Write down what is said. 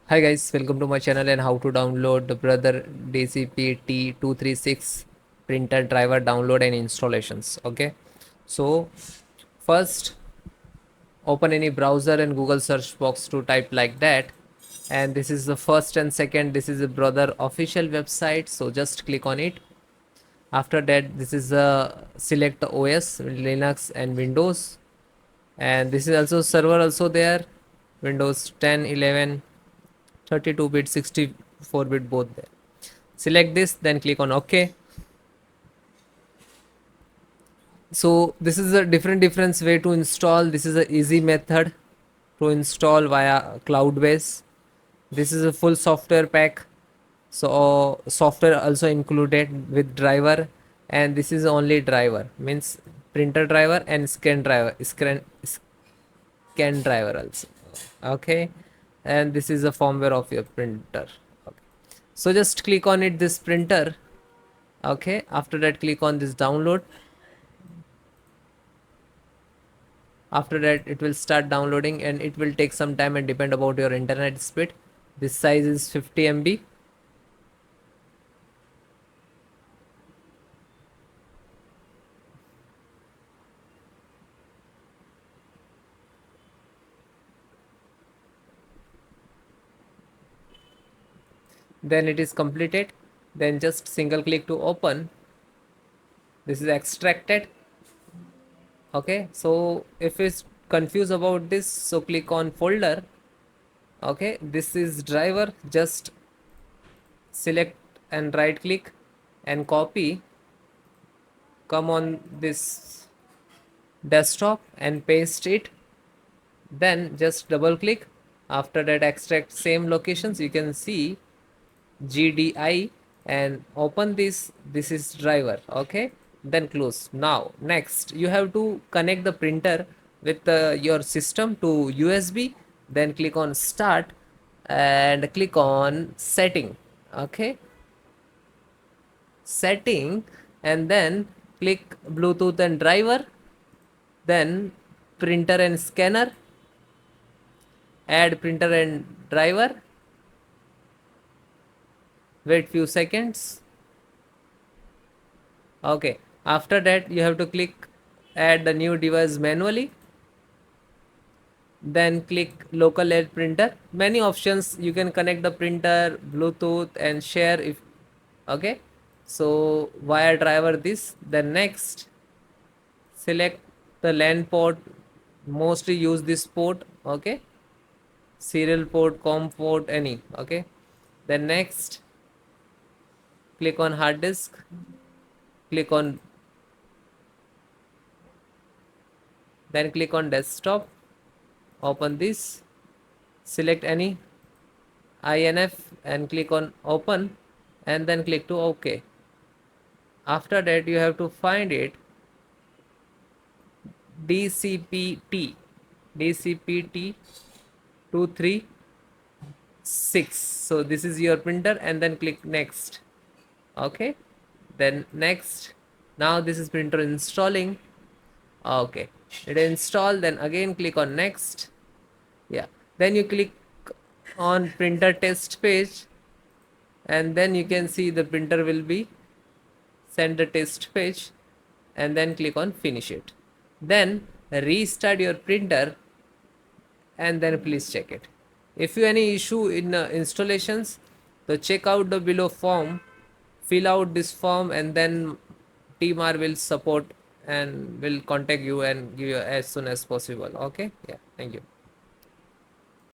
Hi guys, welcome to my channel and how to download the brother DCP-T236 printer driver download and installations. Okay, so first open any browser and Google search box to type like that, and this is the first and second. This is the brother official website, so just click on it. After that, this is select the OS Linux and Windows, and this is also server also there, Windows 10, 11, 32-bit, 64-bit both there. Select this, then click on OK. So this is a different way to install. This is a easy method to install via cloud base. This is a full software pack, so software also included with driver, and this is only driver, means printer driver and scan driver also. Okay, and this is the firmware of your printer. Okay, so just click on it, this printer. Okay, after that click on this download. After that it will start downloading and it will take some time and depend about your internet speed. This size is 50 MB. Then it is completed, then just single click to open. This is extracted. Okay, so if it's confused about this, so click on folder. Okay, this is driver, just select and right click and copy, come on this desktop and paste it, then just double click. After that extract same locations, you can see GDI, and open this is driver. Okay, then close. Now next you have to connect the printer with your system to USB, then click on start and click on setting. Okay, setting, and then click Bluetooth and driver, then printer and scanner, add printer and driver, wait few seconds. Okay, after that you have to click add the new device manually, then click local add printer. Many options, you can connect the printer, Bluetooth and share if. Okay, so wire driver this, then next select the LAN port, mostly use this port. Okay, serial port, COM port, any. Okay, then next click on hard disk, click on, then click on desktop, open this, select any INF and click on open, and then click to OK. After that you have to find it DCPT 236. So this is your printer, and then click next. Okay, then next. Now this is printer installing. Okay, it install, then again click on next. Yeah, then you click on printer test page, and then you can see the printer will be send the test page, and then click on finish it, then restart your printer, and then please check it. If you any issue in installations, so check out the below form, fill out this form, and then team R will support and will contact you and give you as soon as possible. Okay, yeah, thank you.